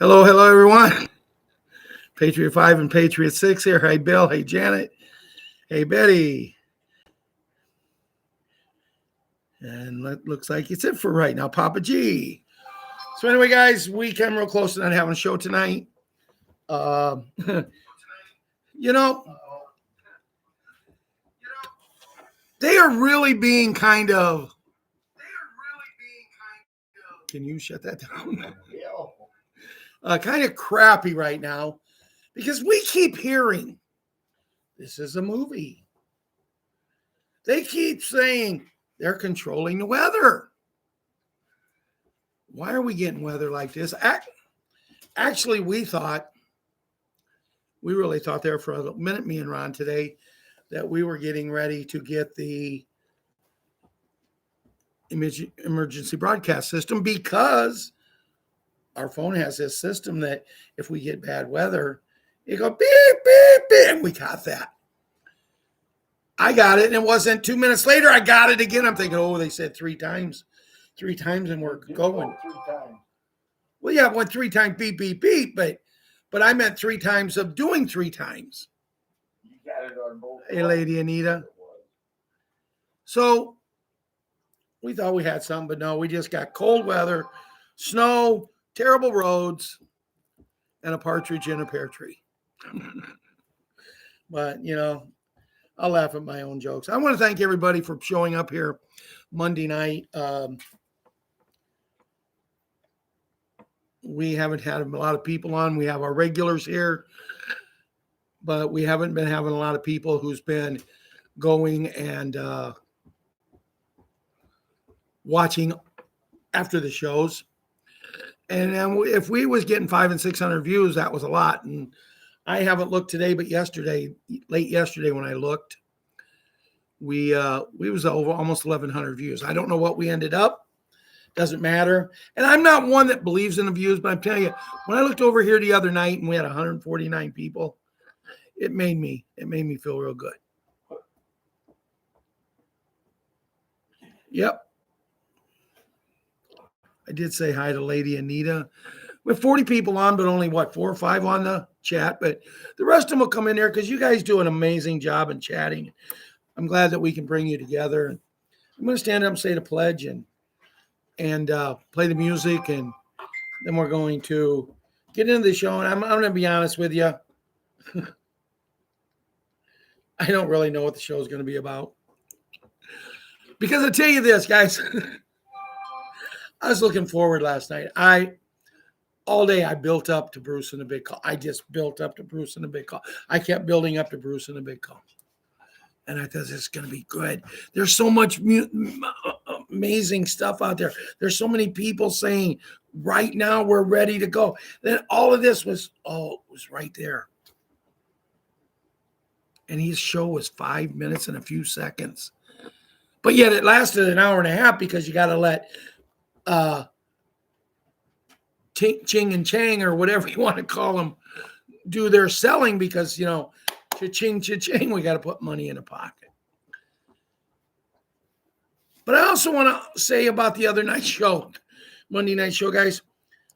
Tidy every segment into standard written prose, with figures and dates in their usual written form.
Hello, everyone. Patriot 5 and Patriot 6 here. Hey, Bill. Hey, Janet. Hey, Betty. And it looks like it's it for right now, Papa G. So anyway, guys, we came real close to not having a show tonight. You know, they are really being kind of. Can you shut that down? Kind of crappy right now because we keep hearing this is a movie. They keep saying they're controlling the weather. Why are we getting weather like this? Actually, we really thought there for a minute, me and Ron today, that we were getting ready to get the emergency broadcast system because our phone has this system that if we get bad weather, it go beep, beep, beep, and we got that. I got it, and it wasn't 2 minutes later, I got it again. I'm thinking, oh, they said three times, and we're going. Well, yeah, it went 3 times, beep, beep, beep, but I meant 3 times of doing 3 times. You got it on both. Hey, Lady Anita. So we thought we had something, but no, we just got cold weather, snow, terrible roads, and a partridge in a pear tree. But, you know, I'll laugh at my own jokes. I want to thank everybody for showing up here Monday night. We haven't had a lot of people on. We have our regulars here, but we haven't been having a lot of people who's been going and watching after the shows. And then if we was getting 500 and 600 views, that was a lot. And I haven't looked today, but late yesterday when I looked, we was over almost 1,100 views. I don't know what we ended up. Doesn't matter. And I'm not one that believes in the views, but I'm telling you, when I looked over here the other night and we had 149 people, it made me feel real good. Yep. I did say hi to Lady Anita. We have 40 people on, but only 4 or 5 on the chat. But the rest of them will come in there because you guys do an amazing job in chatting. I'm glad that we can bring you together. I'm going to stand up and say the pledge and play the music, and then we're going to get into the show. And I'm going to be honest with you. I don't really know what the show is going to be about. Because I'll tell you this, guys. I was looking forward last night. All day I built up to Bruce and the Big Call. I just built up to Bruce and the Big Call. I kept building up to Bruce and the Big Call. And I thought this is going to be good. There's so much amazing stuff out there. There's so many people saying, right now we're ready to go. Then all of this was right there. And his show was 5 minutes and a few seconds. But yet it lasted an hour and a half because you got to let Ching and Chang or whatever you want to call them do their selling because, you know, cha-ching, cha-ching, we got to put money in a pocket. But I also want to say about the other night show, Monday night show, guys.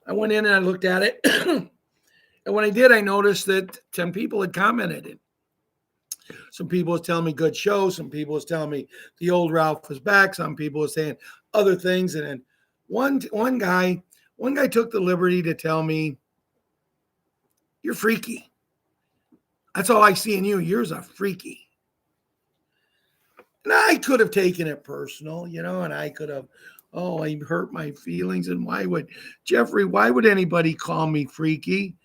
I went in and I looked at it. And when I did, I noticed that 10 people had commented it. Some people was telling me good show. Some people was telling me the old Ralph was back. Some people was saying other things. And then one guy took the liberty to tell me, you're freaky. That's all I see in you. You're a freaky. And I could have taken it personal, you know, and I could have, I hurt my feelings. And why would anybody call me freaky?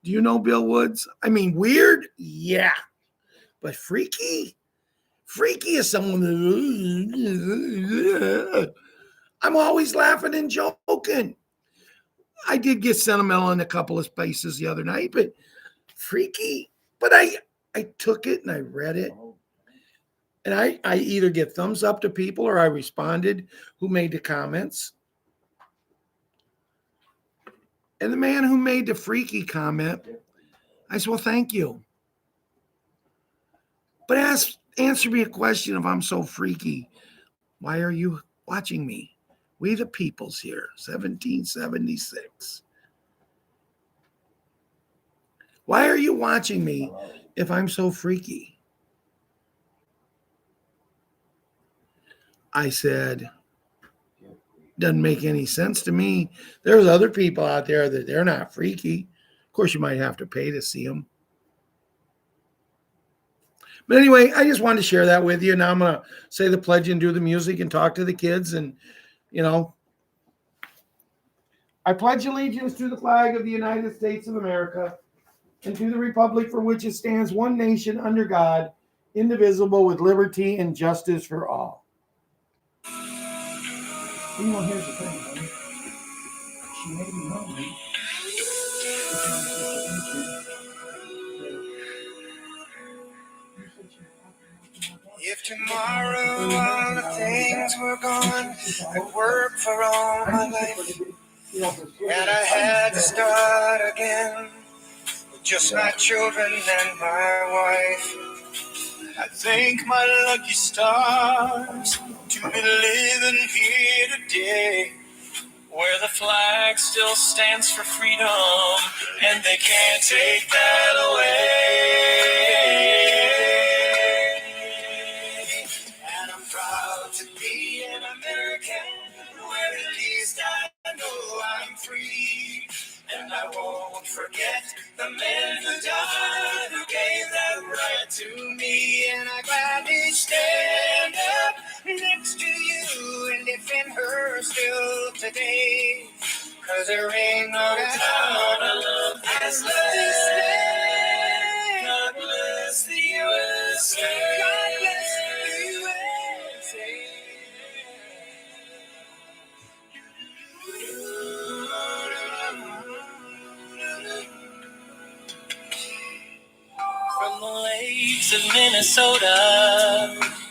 Do you know Bill Woods? I mean, weird? Yeah. But freaky? Freaky is someone that I'm always laughing and joking. I did get sentimental in a couple of spaces the other night, but freaky. But I took it and I read it. And I either get thumbs up to people or I responded who made the comments. And the man who made the freaky comment, I said, well, thank you. But answer me a question if I'm so freaky. Why are you watching me? We the people's here, 1776. Why are you watching me if I'm so freaky? I said, doesn't make any sense to me. There's other people out there that they're not freaky. Of course, you might have to pay to see them. But anyway, I just wanted to share that with you. Now I'm going to say the pledge and do the music and talk to the kids. And, you know, I pledge allegiance to the flag of the United States of America and to the republic for which it stands, one nation under God, indivisible, with liberty and justice for all. You know, here's the thing, honey. She made me hungry. If tomorrow all the things were gone, I'd work for all my life, and I had to start again with just my children and my wife. I thank my lucky stars to be living here today, where the flag still stands for freedom, and they can't take that away. And I'm proud to be an American, where at least I know I'm free. And I won't forget the men who died, who gave that right to me. And I gladly stand up next to you and defend her still today. 'Cause there ain't no doubt I love this land. God bless the USA. God bless the USA. From the lakes of Minnesota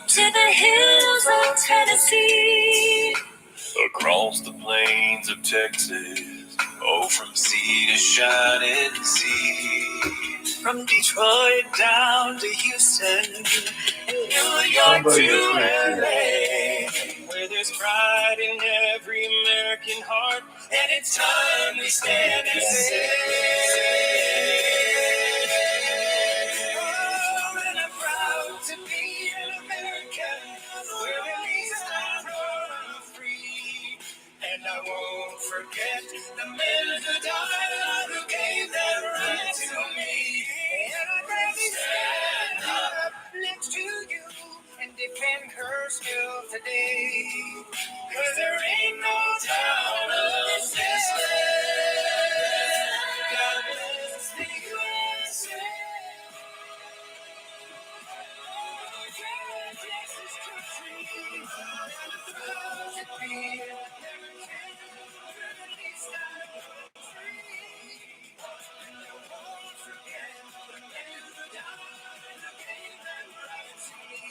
to the hills of Tennessee, across the plains of Texas, oh, from sea to shining sea, from Detroit down to Houston, and New York to LA, where there's pride in every American heart, and it's time we stand and say, oh, and I'm proud to be an American, where at least I know I'm free. And I won't forget the men who died, who gave that right to me. And I'd rather stand up next to you and defend her still today. 'Cause there ain't no doubt of this land. God bless the USA. God bless this country. I'm proud to be an American. At least I know free. And I won't forget the men who died, who gave that right to me.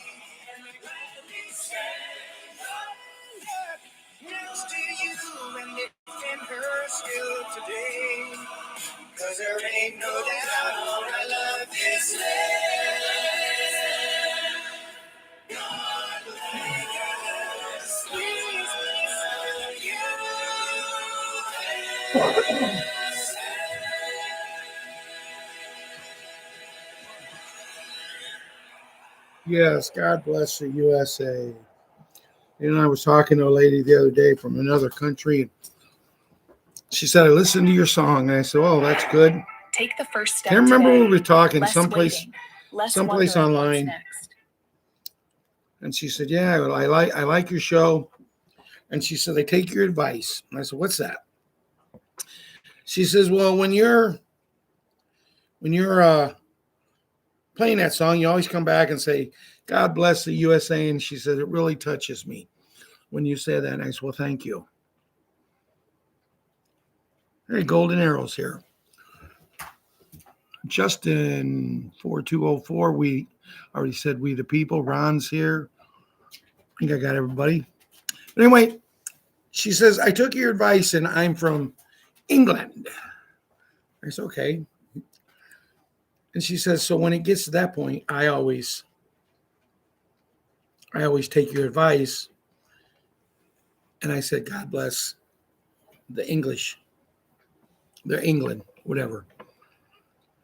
And I gladly stand up next to you and defend her still today. 'Cause there ain't no doubt I love this land. God bless Yes, God bless the USA. You know, I was talking to a lady the other day from another country. She said, I listened to your song. And I said, oh, that's good. Take the first step. Can't remember today. where we were talking, Less someplace waiting, less someplace wondering online. what's next. And she said, yeah, well, I like your show. And she said, I take your advice. And I said, what's that? She says, well, when you're playing that song, you always come back and say, God bless the USA. And she said, it really touches me when you say that. And I said, well, thank you. Hey, golden arrows here. Justin 4204. We already said we the people. Ron's here. I think I got everybody. But anyway, she says, I took your advice and I'm from England. I said, okay. And she says, so when it gets to that point, I always take your advice. And I said, God bless the English. They're England, whatever.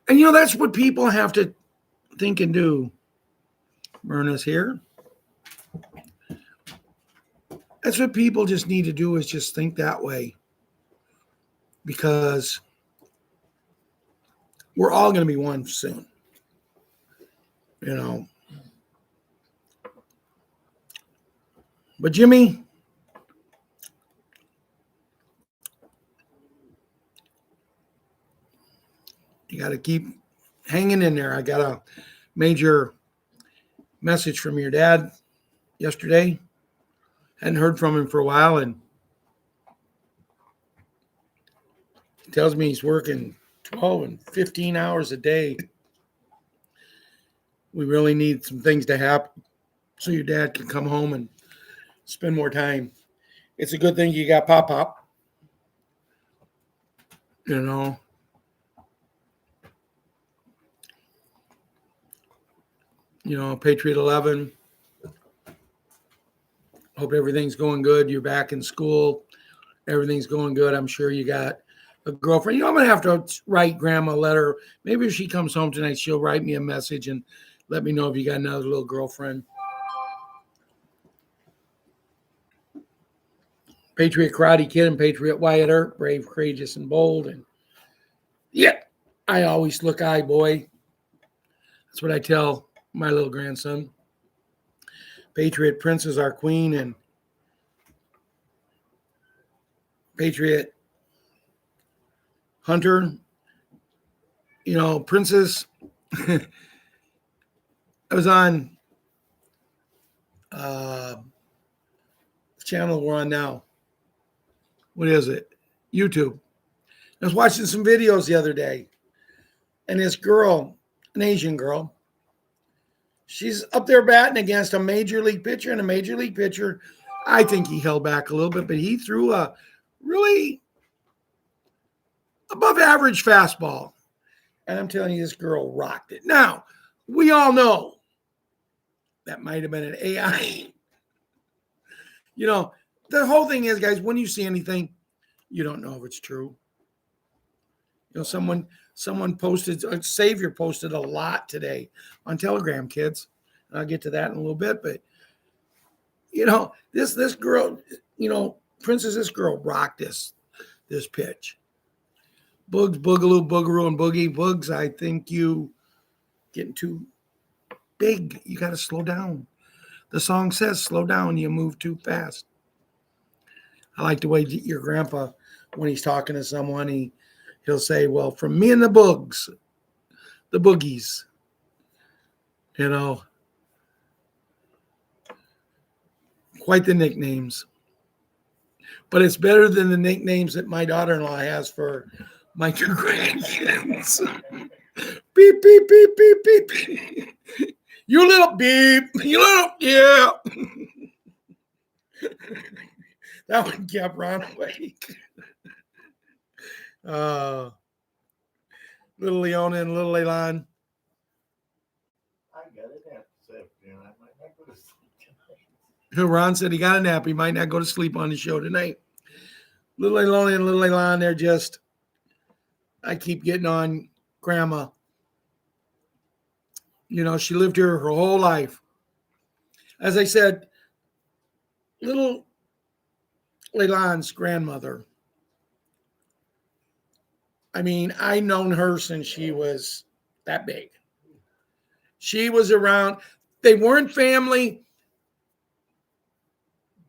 And, you know, that's what people have to think and do. Myrna's here. That's what people just need to do, is just think that way. Because we're all going to be one soon. You know. But Jimmy, you got to keep hanging in there. I got a major message from your dad yesterday. Hadn't heard from him for a while, and he tells me he's working 12 and 15 hours a day. We really need some things to happen so your dad can come home and spend more time. It's a good thing you got Pop. You know. You know, Patriot 11. Hope everything's going good. You're back in school. Everything's going good. I'm sure you got a girlfriend. You know, I'm going to have to write Grandma a letter. Maybe if she comes home tonight, she'll write me a message and let me know if you got another little girlfriend. Patriot Karate Kid and Patriot Wyatt Earp, brave, courageous, and bold. And yeah, I always look eye, boy. That's what I tell my little grandson. Patriot Princess, our queen, and Patriot Hunter. You know, Princess, I was on the channel we're on now. What is it? YouTube. I was watching some videos the other day, and this girl, an Asian girl, she's up there batting against a major league pitcher, and a major league pitcher, I think he held back a little bit, but he threw a really above average fastball. And I'm telling you, this girl rocked it. Now, we all know that might have been an AI. You know, the whole thing is, guys, when you see anything, you don't know if it's true. You know, someone posted, Savior posted a lot today on Telegram, kids. And I'll get to that in a little bit. But, you know, this girl, you know, Princess, this girl rocked this pitch. Bugs, Boogaloo, Boogaroo, and Boogie. Bugs, I think you getting too big. You got to slow down. The song says slow down. You move too fast. I like the way your grandpa, when he's talking to someone, he'll say, well, from me and the Boogs, the Boogies, you know, quite the nicknames. But it's better than the nicknames that my daughter-in-law has for my two grandkids. Beep, beep, beep, beep, beep. You little beep. You little, yeah. That one kept Ron awake. Little Leona and little Leilon. I got a nap this afternoon. I might not go to sleep tonight. Ron said he got a nap. He might not go to sleep on the show tonight. Little Leilon and little Leilon, they're just, I keep getting on Grandma. You know, she lived here her whole life. As I said, little Leilon's grandmother, I mean, I known her since she was that big. She was around. They weren't family,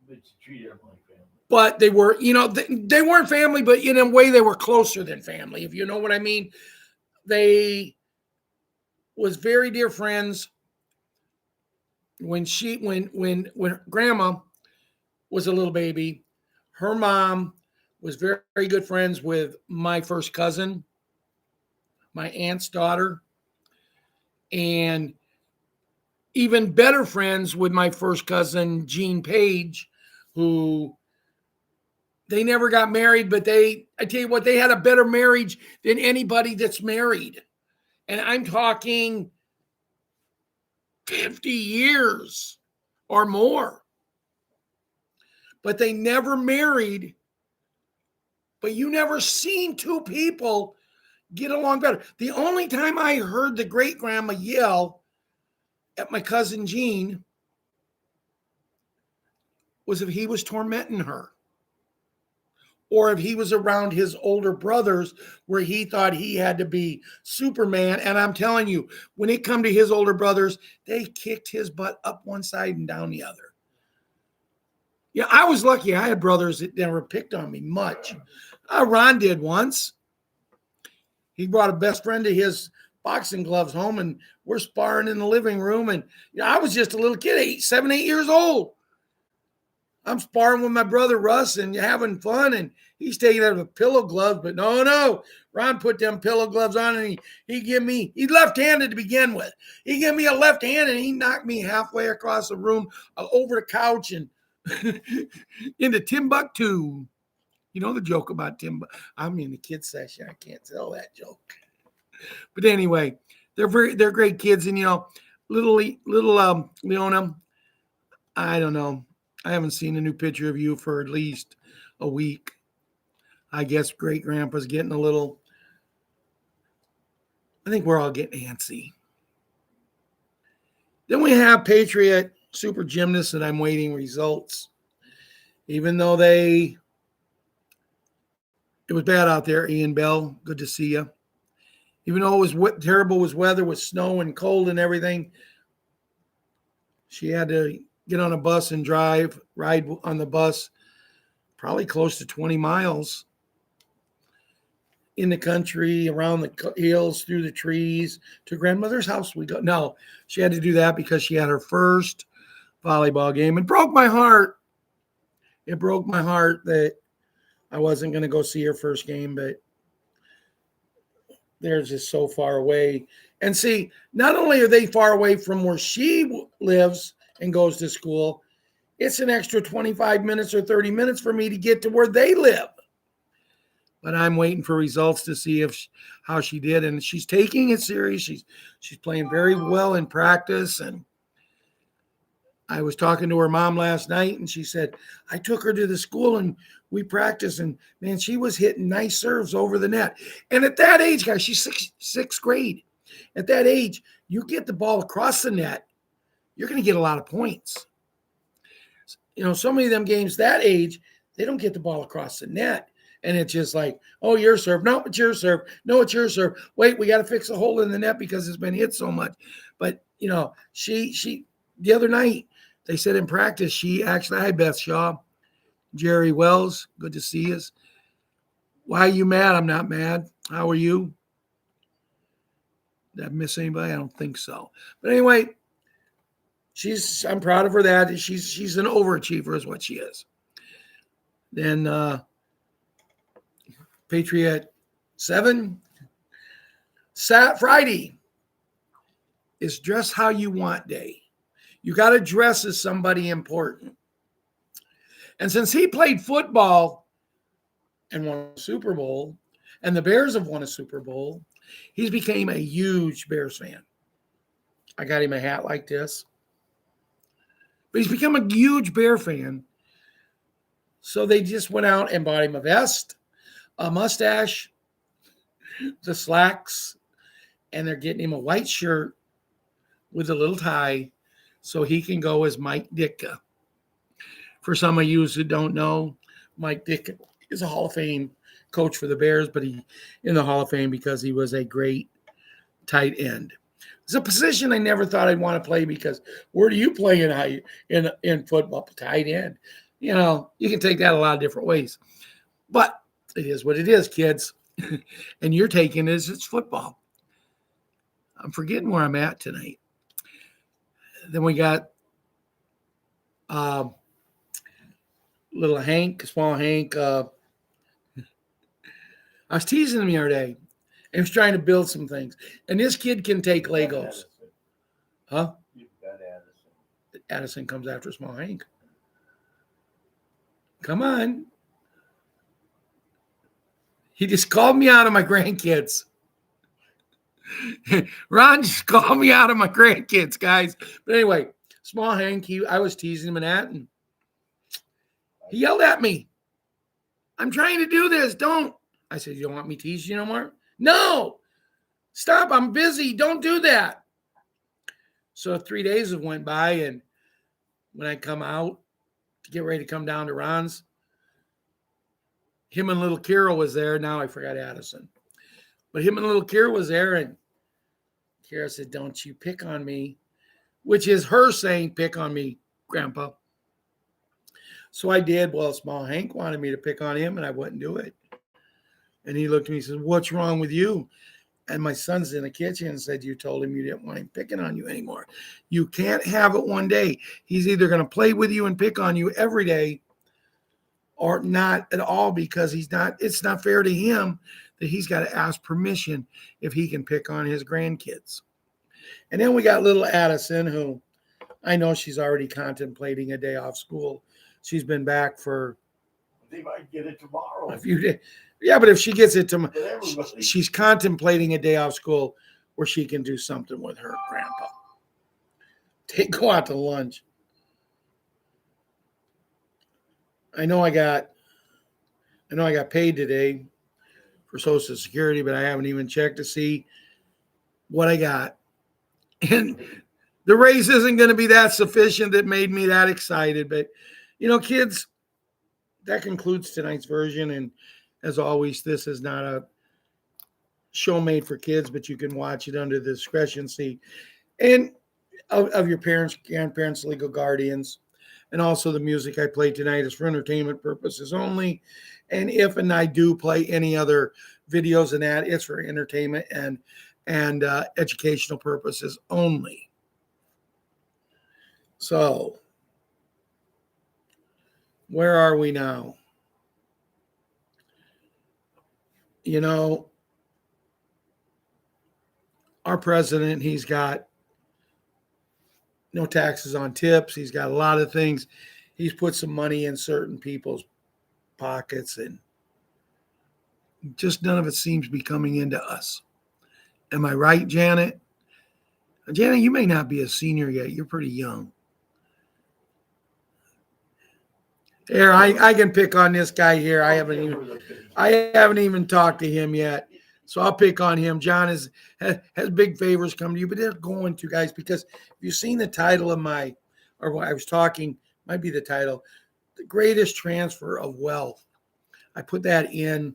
But you treated them like family. but they were, you know, they weren't family, but in a way they were closer than family, if you know what I mean. They was very dear friends. When Grandma was a little baby, her mom was very, very good friends with my first cousin, my aunt's daughter, and even better friends with my first cousin, Jean Page, who they never got married, but I tell you what, they had a better marriage than anybody that's married. And I'm talking 50 years or more. But they never married. But you never seen two people get along better. The only time I heard the great grandma yell at my cousin Jean was if he was tormenting her, or if he was around his older brothers where he thought he had to be Superman. And I'm telling you, when it come to his older brothers, they kicked his butt up one side and down the other. Yeah, I was lucky. I had brothers that never picked on me much. Ron did once. He brought a best friend to his boxing gloves home, and we're sparring in the living room. And I was just a little kid, 7, 8 years old. I'm sparring with my brother Russ and having fun, and he's taking out of pillow gloves. But no, Ron put them pillow gloves on, and he's left-handed to begin with. He gave me a left hand, and he knocked me halfway across the room, over the couch, and into Timbuktu. You know the joke about Timbuktu. I'm in the kids session. I can't tell that joke. But anyway, they're great kids, and little Leona, I don't know. I haven't seen a new picture of you for at least a week. I guess great grandpa's getting a little. I think we're all getting antsy. Then we have Patriot super gymnasts that I'm waiting results. Even though it was bad out there, Ian Bell, good to see you. Even though it was terrible was weather with snow and cold and everything, she had to get on a bus and ride on the bus, probably close to 20 miles in the country, around the hills, through the trees, to grandmother's house. No, she had to do that because she had her first volleyball game. It broke my heart. It broke my heart that I wasn't going to go see her first game, but they're just so far away. And see, not only are they far away from where she lives and goes to school, it's an extra 25 minutes or 30 minutes for me to get to where they live. But I'm waiting for results to see how she did. And she's taking it serious. She's playing very well in practice. And I was talking to her mom last night, and she said, I took her to the school and we practiced, and man, she was hitting nice serves over the net. And at that age, guys, she's sixth grade. At that age, you get the ball across the net, you're going to get a lot of points. So many of them games that age, they don't get the ball across the net. And it's just like, oh, your serve. No, it's your serve. No, it's your serve. Wait, we got to fix a hole in the net because it's been hit so much. But, she the other night, they said in practice, hi, Beth Shaw, Jerry Wells, good to see us. Why are you mad? I'm not mad. How are you? Did I miss anybody? I don't think so. But anyway, I'm proud of her that she's an overachiever is what she is. Then Patriot 7, Friday is Dress How You Want Day. You got to dress as somebody important. And since he played football and won a Super Bowl, and the Bears have won a Super Bowl, he's became a huge Bears fan. I got him a hat like this. But he's become a huge Bear fan. So they just went out and bought him a vest, a mustache, the slacks, and they're getting him a white shirt with a little tie so he can go as Mike Ditka. For some of you who don't know, Mike Ditka is a Hall of Fame coach for the Bears, but he's in the Hall of Fame because he was a great tight end. It's a position I never thought I'd want to play because where do you play in football? Tight end. You can take that a lot of different ways. But it is what it is, kids. And you're taking it as it's football. I'm forgetting where I'm at tonight. Then we got little Hank, small Hank. I was teasing him the other day. He was trying to build some things. And this kid can take Legos. Huh? You've got Addison. Addison comes after small Hank. Come on. He just called me out of my grandkids. Ron just called me out of my grandkids, guys. But anyway, small Hank, I was teasing him and that, and he yelled at me. I'm trying to do this. Don't. I said, you don't want me to tease you no more? No, stop. I'm busy. Don't do that. So 3 days have went by, and when I come out to get ready to come down to Ron's, him and little Kira was there. Now I forgot Addison. But him and little Kira was there, and Kira said, "Don't you pick on me," which is her saying, "Pick on me, Grandpa." So I did. Well, small Hank wanted me to pick on him, and I wouldn't do it. And he looked at me and said, "What's wrong with you?" And my son's in the kitchen and said, "You told him you didn't want him picking on you anymore. You can't have it one day. He's either going to play with you and pick on you every day or not at all, because it's not fair to him that he's got to ask permission if he can pick on his grandkids." And then we got little Addison, who I know she's already contemplating a day off school. She's been back for They might get it tomorrow. a few days. Yeah, but if she gets it But everybody- she's contemplating a day off school where she can do something with her grandpa. Go out to lunch. I know I got paid today for Social Security, but I haven't even checked to see what I got. And the raise isn't going to be that sufficient that made me that excited. But, kids, that concludes tonight's version. And as always, this is not a show made for kids, but you can watch it under the discretion and of your parents, grandparents, legal guardians. And also the music I played tonight is for entertainment purposes only. And if I do play any other videos in that, it's for entertainment and educational purposes only. So, where are we now? Our president, he's got no taxes on tips. He's got a lot of things. He's put some money in certain people's pockets, and just none of it seems to be coming into us. Am I right, Janet? Janet, you may not be a senior yet. You're pretty young. Here, I can pick on this guy here. I haven't even talked to him yet, so I'll pick on him. John has big favors come to you, but they're going to, guys, because if you've seen the title of what I was talking, might be the title, The Greatest Transfer of Wealth. I put that in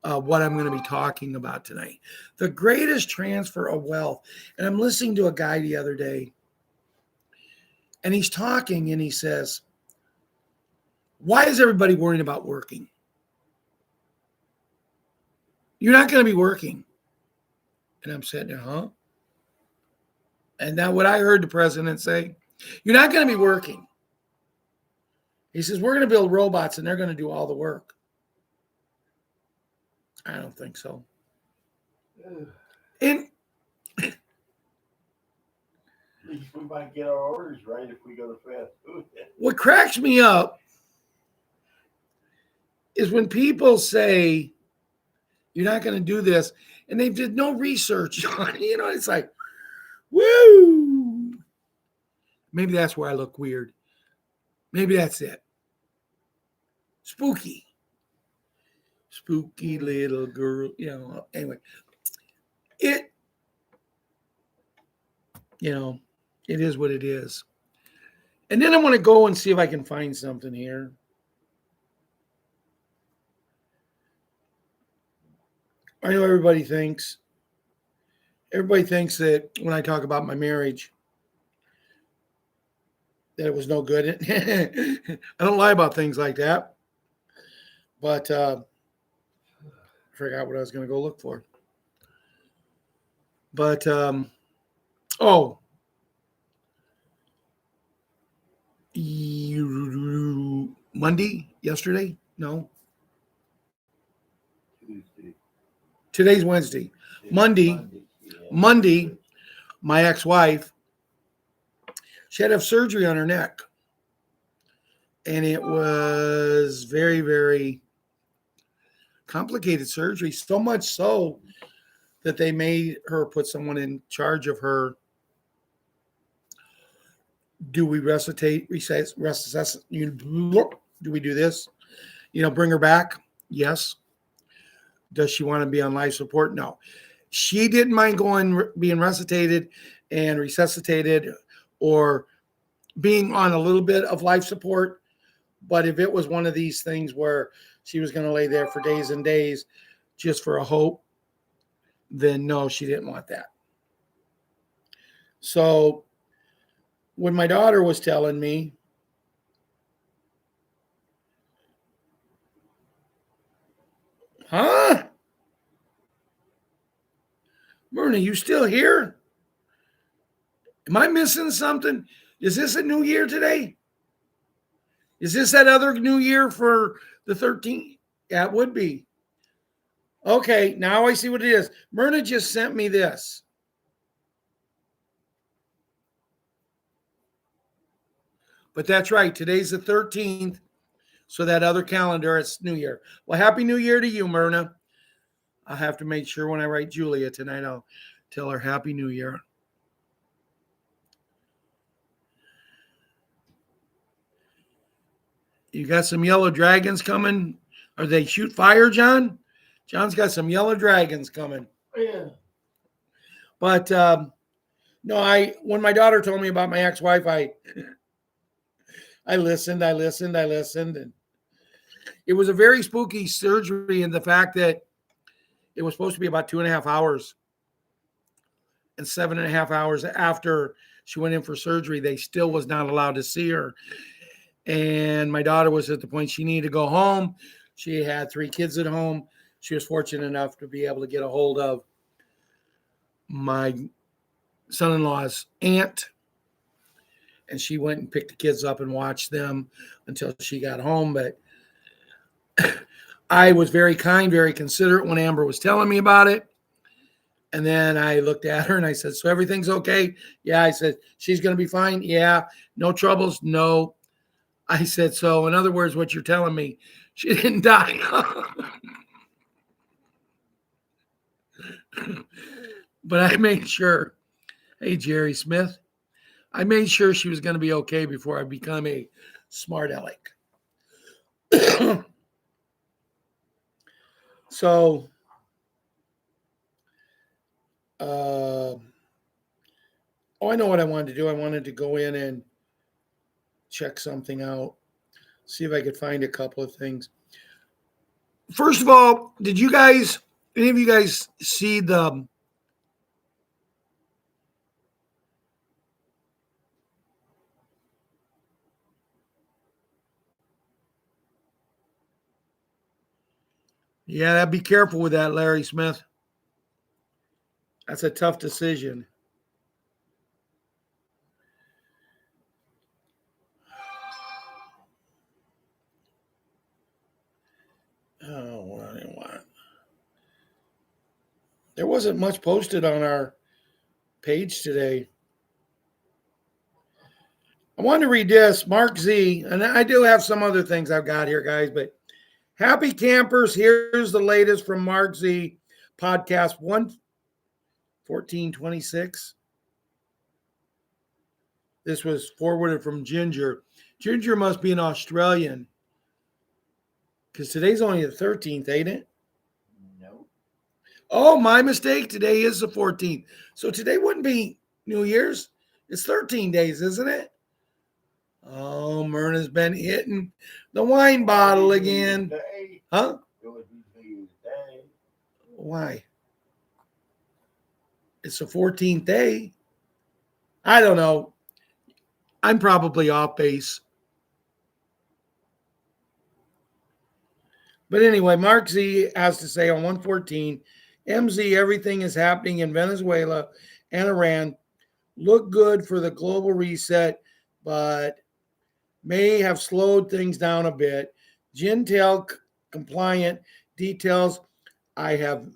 what I'm going to be talking about tonight. The greatest transfer of wealth. And I'm listening to a guy the other day, and he's talking, and he says, "Why is everybody worrying about working? You're not going to be working." And I'm sitting there, huh? And now what I heard the president say, "You're not going to be working." He says, "We're going to build robots, and they're going to do all the work." I don't think so. And At least we might get our orders right if we go to fast food. what cracks me up is when people say, "You're not going to do this," and they did no research on it. It's like, woo. Maybe that's where I look weird. Maybe that's it. Spooky little girl. Anyway, it is what it is. And then I want to go and see if I can find something here. I know everybody thinks that when I talk about my marriage, that it was no good. I don't lie about things like that. But I forgot what I was going to go look for. But, Monday, yesterday? No. Tuesday. Today's Wednesday. Monday, my ex-wife, she had to have surgery on her neck. And it was very, very complicated surgery, so much so that they made her put someone in charge of her. Do we resuscitate? Do we do this? Bring her back? Yes. Does she want to be on life support? No. She didn't mind being resuscitated and resuscitated or being on a little bit of life support. But if it was one of these things where she was going to lay there for days and days just for a hope, then no, she didn't want that. So when my daughter was telling me, huh? Myrna, you still here? Am I missing something? Is this a new year today? Is this that other new year for the 13th? Yeah, it would be. Okay, now I see what it is. Myrna just sent me this. But that's right. Today's the 13th. So that other calendar, it's New Year. Well, Happy New Year to you, Myrna. I'll have to make sure when I write Julia tonight, I'll tell her Happy New Year. You got some yellow dragons coming? Are they shoot fire, John? John's got some yellow dragons coming. Yeah. But no, when my daughter told me about my ex-wife, I listened, and it was a very spooky surgery in the fact that it was supposed to be about 2.5 hours. And 7.5 hours after she went in for surgery, they still was not allowed to see her. And my daughter was at the point she needed to go home. She had 3 kids at home. She was fortunate enough to be able to get a hold of my son-in-law's aunt. And she went and picked the kids up and watched them until she got home. But I was very kind, very considerate when Amber was telling me about it. And then I looked at her and I said, so everything's okay? Yeah. I said, she's going to be fine? Yeah. No troubles? No. I said, so in other words, what you're telling me, she didn't die. But I made sure, hey, Jerry Smith, I made sure she was going to be okay before I become a smart aleck. So, I know what I wanted to do. I wanted to go in and check something out, see if I could find a couple of things. First of all, did you guys, any of you guys see the yeah, be careful with that, Larry Smith. That's a tough decision. Oh, what do you want? There wasn't much posted on our page today. I wanted to read this, Mark Z, and I do have some other things I've got here, guys, but happy campers, here's the latest from Mark Z, podcast 1426. This was forwarded from Ginger. Ginger must be an Australian because today's only the 13th, ain't it? No. Oh, my mistake. Today is the 14th. So today wouldn't be New Year's. It's 13 days, isn't it? Oh, Myrna's been hitting the wine bottle again. Today. Huh? It would be New Year's Day. Why? It's the 14th day. I don't know. I'm probably off base. But anyway, Mark Z has to say on 114, MZ, everything is happening in Venezuela and Iran. Look good for the global reset, but may have slowed things down a bit. Gintel compliant details. I have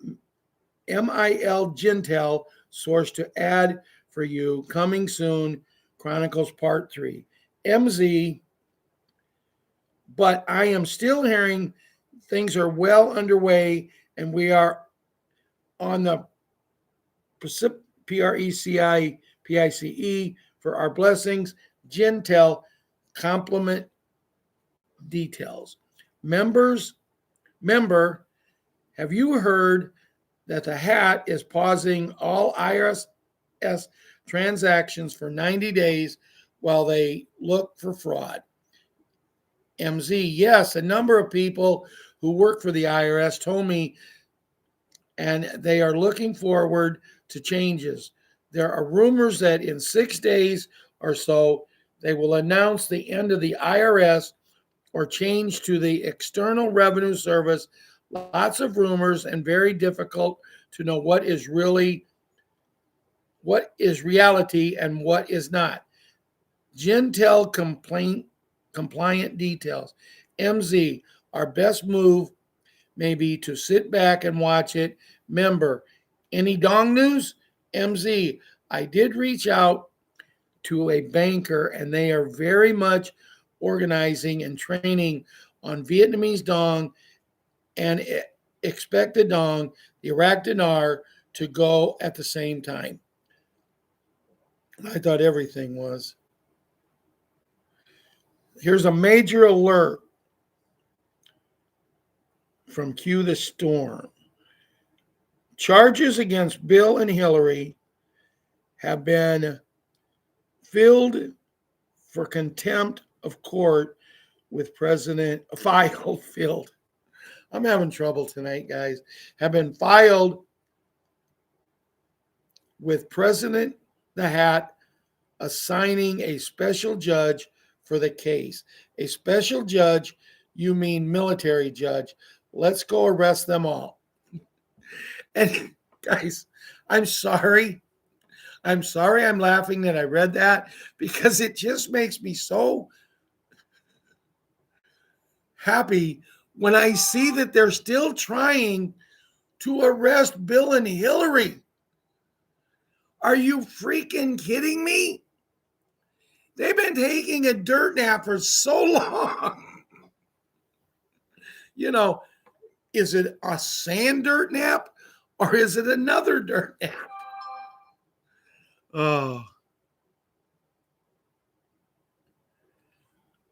MIL Gintel source to add for you. Coming soon. Chronicles Part 3. MZ, but I am still hearing things are well underway and we are on the PRECI for our blessings. Gintel compliment details. Member Have you heard that the hat is pausing all IRS transactions for 90 days while they look for fraud? MZ, yes, a number of people who work for the IRS told me, and they are looking forward to changes. There are rumors that in 6 days or so, they will announce the end of the IRS or change to the External Revenue Service. Lots of rumors and very difficult to know what is reality and what is not. Gentel compliant details. MZ, our best move may be to sit back and watch it. Member, any dong news? MZ, I did reach out to a banker and they are very much organizing and training on Vietnamese dong and expect the dong, the Iraq dinar, to go at the same time. I thought everything was. Here's a major alert from Q the Storm. Charges against Bill and Hillary have been filed for contempt of court with filed. I'm having trouble tonight, guys. Have been filed with President the Hat assigning a special judge for the case. A special judge, you mean military judge. Let's go arrest them all. And guys, I'm sorry. I'm laughing that I read that because it just makes me so happy when I see that they're still trying to arrest Bill and Hillary. Are you freaking kidding me? They've been taking a dirt nap for so long. You know, is it a sand dirt nap or is it another dirt nap? Oh.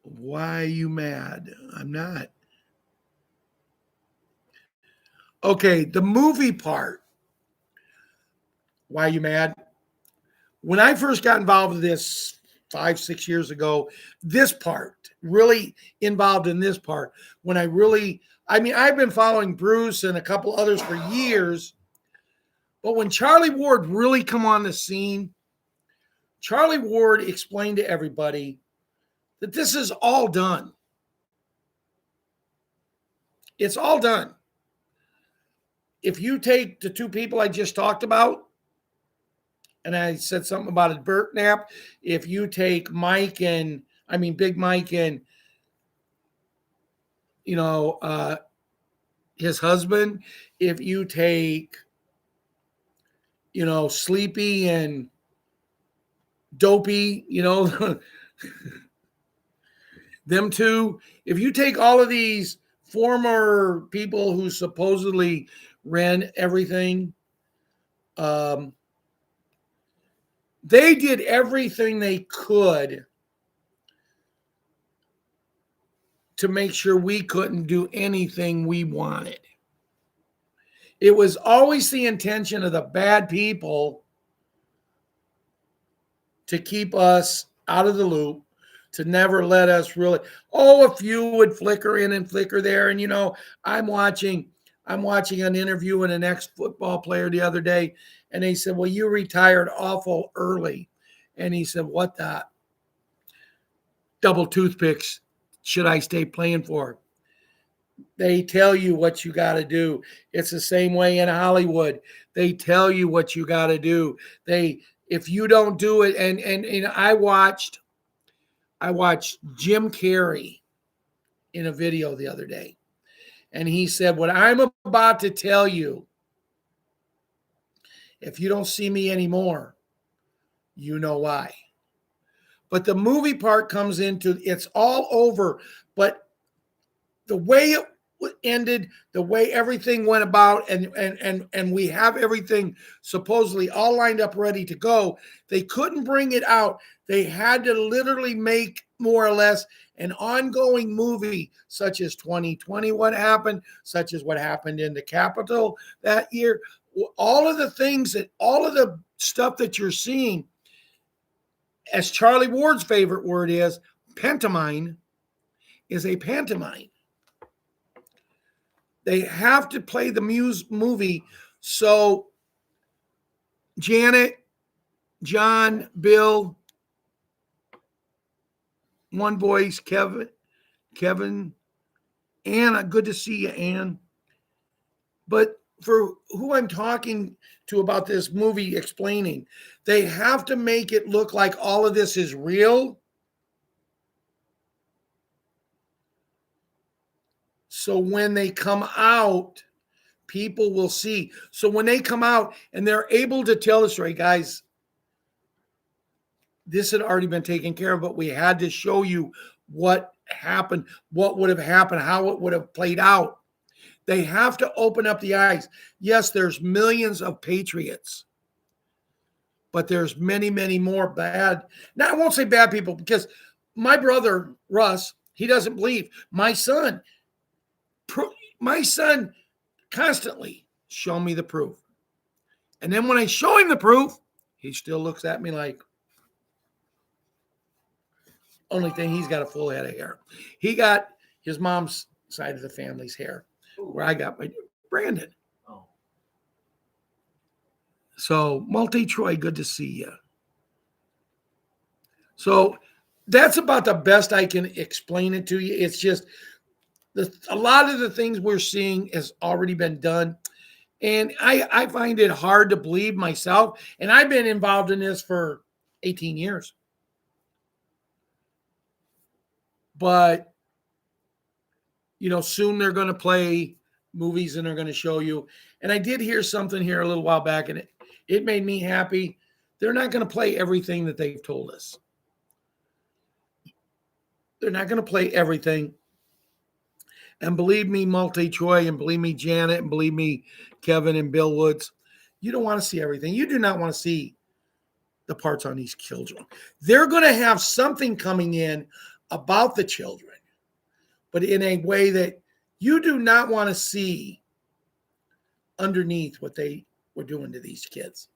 Why are you mad? I'm not. Okay, the movie part. Why are you mad? When I first got involved with this 5-6 years ago, this part, really involved in this part, when I've been following Bruce and a couple others for years, but when Charlie Ward really come on the scene, Charlie Ward explained to everybody that this is all done. It's all done. If you take the two people I just talked about, and I said something about a dirt nap, if you take Big Mike and, his husband, if you take, Sleepy and Dopey, them two, if you take all of these former people who supposedly ran everything, they did everything they could to make sure we couldn't do anything we wanted. It was always the intention of the bad people to keep us out of the loop, to never let us really, a few would flicker in and flicker there. And, I'm watching an interview with an ex-football player the other day, and they said, well, you retired awful early. And he said, what the double toothpicks should I stay playing for? They tell you what you got to do. It's the same way in Hollywood. They tell you what you got to do. If you don't do it, and I watched Jim Carrey in a video the other day. And he said, what I'm about to tell you, if you don't see me anymore, you know why. But the movie part comes into, it's all over. But the way it ended, the way everything went about, and we have everything supposedly all lined up, ready to go, they couldn't bring it out. They had to literally make more or less an ongoing movie such as 2020, what happened, such as what happened in the Capitol that year, all of the things that, all of the stuff that you're seeing, as Charlie Ward's favorite word is, pantomime, is a pantomime. They have to play the movie so Janet, John, Bill, one voice, Kevin, Anna, good to see you, Ann. But for who I'm talking to about this movie explaining, they have to make it look like all of this is real. So when they come out, people will see. So when they come out and they're able to tell the story, guys, this had already been taken care of, but we had to show you what happened, what would have happened, how it would have played out. They have to open up the eyes. Yes, there's millions of patriots, but there's many, many more bad. Now, I won't say bad people, because my brother, Russ, he doesn't believe. My son constantly show me the proof. And then when I show him the proof, he still looks at me like, only thing, he's got a full head of hair. He got his mom's side of the family's hair, where I got my Brandon. Oh. So, Troy, good to see you. So that's about the best I can explain it to you. It's just a lot of the things we're seeing has already been done. And I find it hard to believe myself. And I've been involved in this for 18 years. But, soon they're going to play movies and they're going to show you. And I did hear something here a little while back, and it made me happy. They're not going to play everything that they've told us. They're not going to play everything. And believe me, Troy, and believe me, Janet, and believe me, Kevin and Bill Woods, you don't want to see everything. You do not want to see the parts on these children. They're going to have something coming in about the children, but in a way that you do not want to see underneath what they were doing to these kids.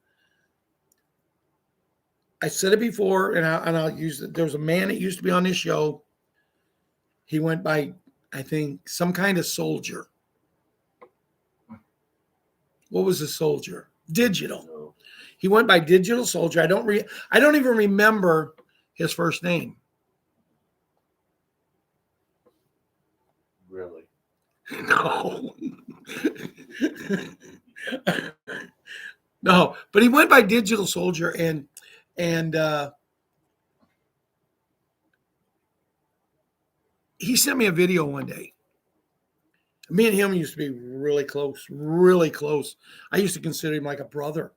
I said it before, and I'll use it. There was a man that used to be on this show. He went by, I think, some kind of soldier. What was the soldier? Digital. He went by Digital Soldier. I don't even remember his first name. Really? No. No, but he went by Digital Soldier, and he sent me a video one day. Me and him used to be really close, really close. I used to consider him like a brother.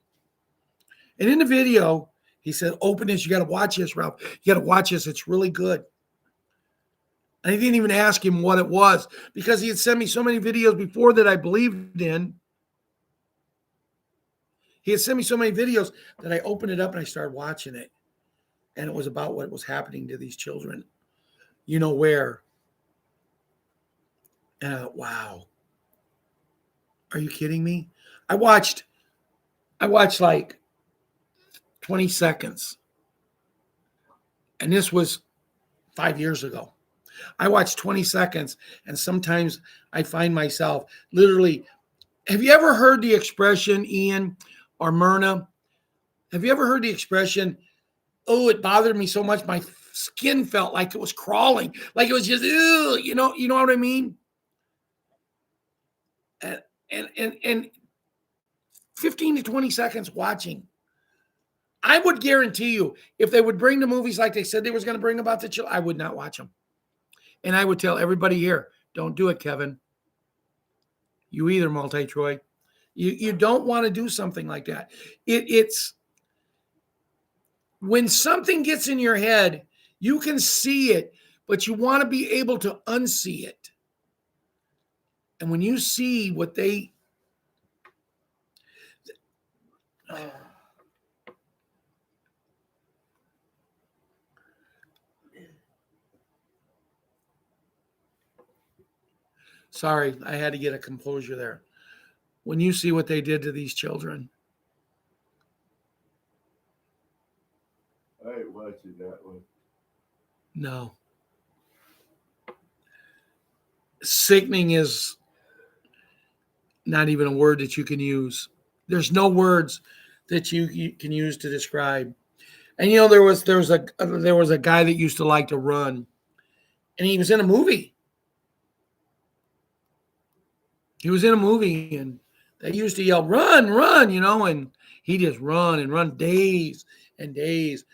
And in the video, he said, "Open this. You got to watch this, Ralph. You got to watch this. It's really good." And I didn't even ask him what it was, because he had sent me so many videos before that I believed in. He had sent me so many videos that I opened it up and I started watching it. And it was about what was happening to these children. You know where? And I thought, wow. Are you kidding me? I watched like 20 seconds. And this was 5 years ago. I watched 20 seconds, and sometimes I find myself literally. Have you ever heard the expression, Ian or Myrna? Have you ever heard the expression, "Oh, it bothered me so much, my skin felt like it was crawling, like it was just, ew," you know what I mean? And 15 to 20 seconds watching. I would guarantee you, if they would bring the movies like they said they was going to bring about the children, I would not watch them. And I would tell everybody here, don't do it, Kevin. You either, Troy. You don't want to do something like that. It's when something gets in your head, you can see it, but you want to be able to unsee it. And when you see what they... Sorry, I had to get a composure there. When you see what they did to these children, I ain't watching that one. no. Sickening is not even a word that you can use. There's no words that you can use to describe. And there was a guy that used to like to run, and he was in a movie. He was in a movie, and they used to yell, "Run, run!" And he just run and run days and days.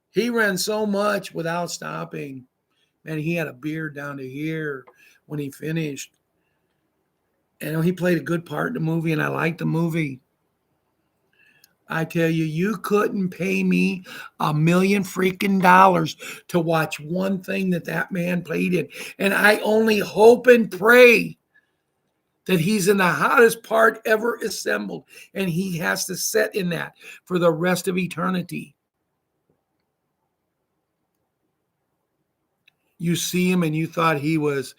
He ran so much without stopping. Man, he had a beard down to here when he finished. And he played a good part in the movie, and I liked the movie. I tell you, you couldn't pay me $1 million freaking dollars to watch one thing that man played in. And I only hope and pray that he's in the hottest part ever assembled, and he has to sit in that for the rest of eternity. You see him and you thought he was.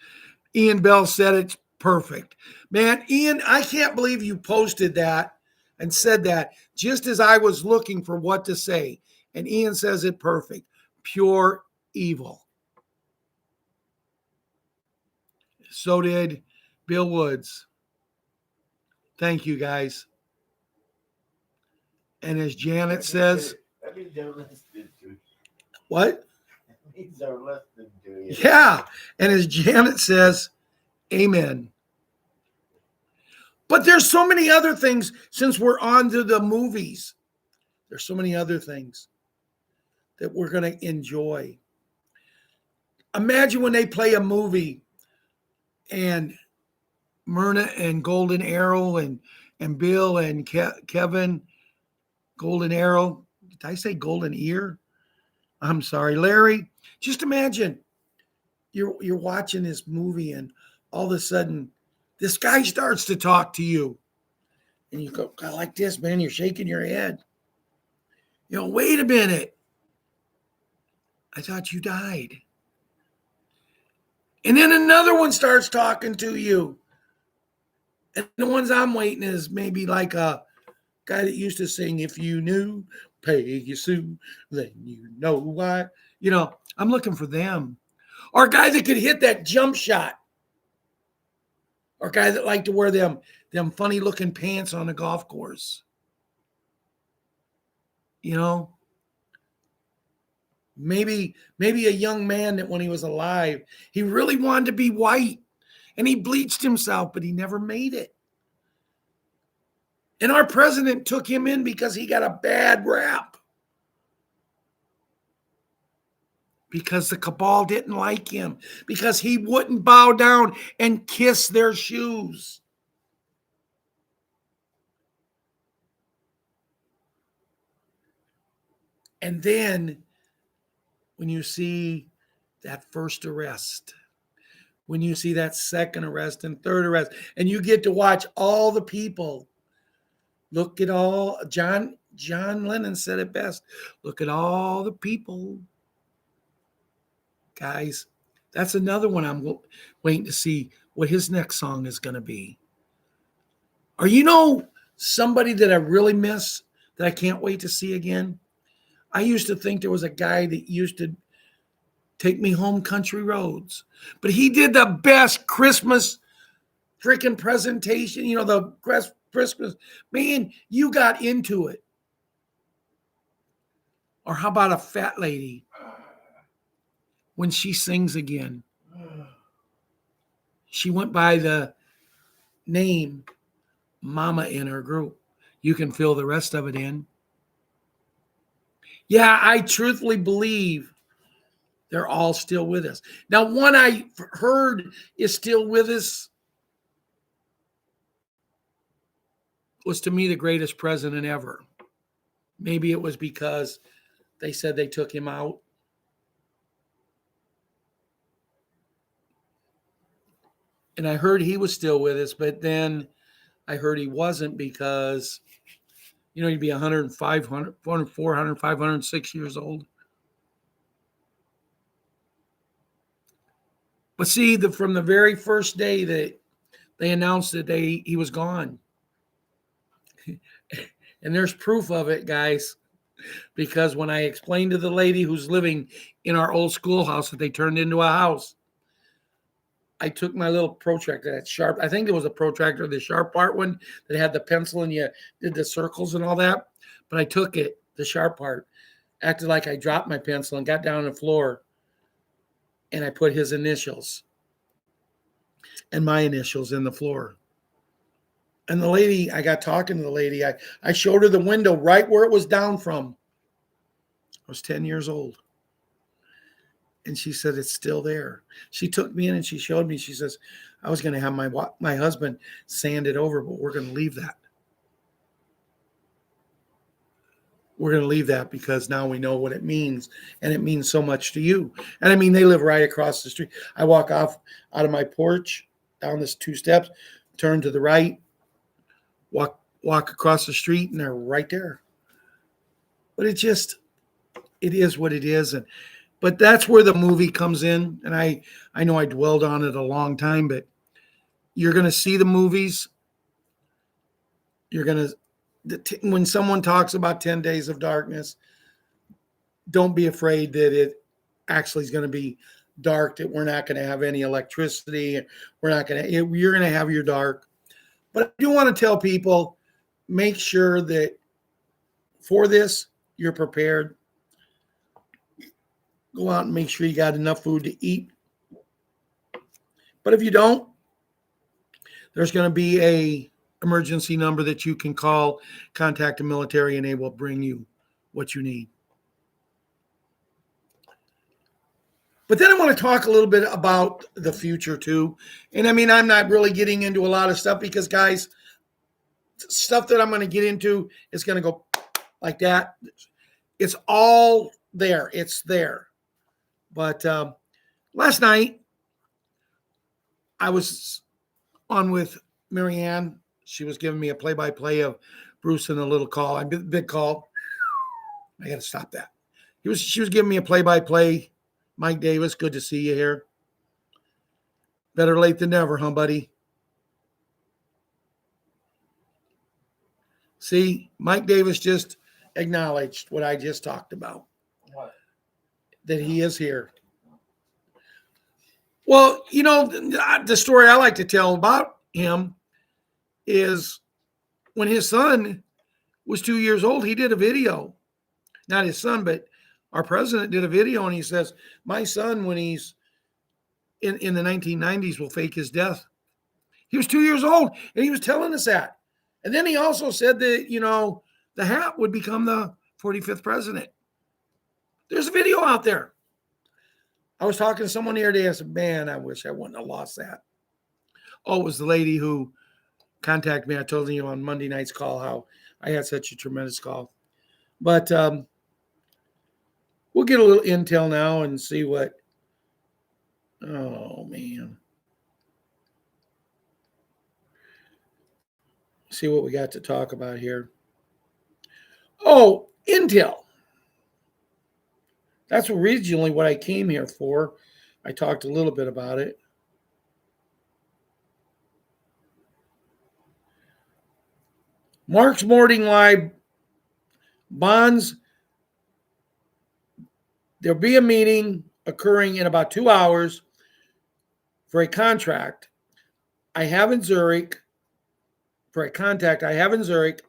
Ian Bell said it's perfect. Man, Ian, I can't believe you posted that and said that just as I was looking for what to say. And Ian says it perfect. Pure evil. So did Bill Woods. Thank you, guys. And as Janet says, That means they're listening to you. what? That means they're listening to you. Yeah. And as Janet says, amen. But there's so many other things since we're on to the movies. There's so many other things that we're going to enjoy. Imagine when they play a movie and Myrna and Golden Arrow and Bill and Kevin, Golden Arrow. Did I say Golden Ear? I'm sorry, Larry. Just imagine you're watching this movie and all of a sudden this guy starts to talk to you. And you go like this, man. You're shaking your head. Wait a minute. I thought you died. And then another one starts talking to you. And the ones I'm waiting is maybe like a guy that used to sing, "If you knew, Peggy Sue, then you know why." I'm looking for them. Or a guy that could hit that jump shot. Or a guy that liked to wear them funny looking pants on the golf course. Maybe a young man that when he was alive, he really wanted to be white and he bleached himself, but he never made it. And our president took him in because he got a bad rap. Because the cabal didn't like him. Because he wouldn't bow down and kiss their shoes. And then when you see that first arrest, when you see that second arrest and third arrest, and you get to watch all the people, look at all, John Lennon said it best, look at all the people. Guys, that's another one I'm waiting to see what his next song is going to be. Or somebody that I really miss that I can't wait to see again? I used to think there was a guy that used to take me home country roads, but he did the best Christmas freaking presentation. The Christmas, man, you got into it. Or how about a fat lady when she sings again? She went by the name Mama in her group. You can fill the rest of it in. Yeah, I truthfully believe they're all still with us. Now, one I heard is still with us was, to me, the greatest president ever. Maybe it was because they said they took him out. And I heard he was still with us, but then I heard he wasn't because, he'd be 105, 100, 400, 506 years old. But see, from the very first day that they announced that he was gone, and there's proof of it, guys. Because when I explained to the lady who's living in our old schoolhouse that they turned into a house, I took my little protractor, that sharp, I think it was a protractor, the sharp part one that had the pencil and you did the circles and all that. But I took it, the sharp part, acted like I dropped my pencil and got down on the floor, and I put his initials and my initials in the floor. And the lady, I got talking to the lady, I showed her the window right where it was down from. I was 10 years old. And she said, it's still there. She took me in and she showed me. She says, I was going to have my husband sand it over, but we're going to leave that. We're going to leave that because now we know what it means. And it means so much to you. And I mean, they live right across the street. I walk out of my porch, down this 2 steps, turn to the right, walk across the street, and they're right there. But it is what it is. But that's where the movie comes in. And I know I dwelled on it a long time, but you're going to see the movies. You're going to, when someone talks about 10 days of darkness, don't be afraid that it actually is going to be dark, that we're not going to have any electricity. You're going to have your dark. But I do want to tell people, make sure that for this, you're prepared. Go out and make sure you got enough food to eat. But if you don't, there's going to be a emergency number that you can call, contact the military, and they will bring you what you need. But then I want to talk a little bit about the future too. And I mean, I'm not really getting into a lot of stuff because, guys, stuff that I'm going to get into is going to go like that. It's all there. It's there. But last night, I was on with Marianne. She was giving me a play-by-play of Bruce in a little call. Big call. I got to stop that. She was giving me a play-by-play. Mike Davis, good to see you here. Better late than never, huh, buddy? See, Mike Davis just acknowledged what I just talked about. What? That he is here. Well, you know, the story I like to tell about him is when his son was 2 years old, he did a video. Not his son, but our president did a video, and he says, my son, when he's in the 1990s, will fake his death. He was 2 years old, and he was telling us that. And then he also said that, you know, the hat would become the 45th president. There's a video out there. I was talking to someone the other day. I said, man, I wish I wouldn't have lost that. Oh, it was the lady who contacted me. I told you on Monday night's call how I had such a tremendous call. But we'll get a little intel now and see what. Oh, man. See what we got to talk about here. Oh, intel. That's originally what I came here for. I talked a little bit about it. Mark's Morning Live bonds. There'll be a meeting occurring in about 2 hours for a contract I have in Zurich. For a contact I have in Zurich.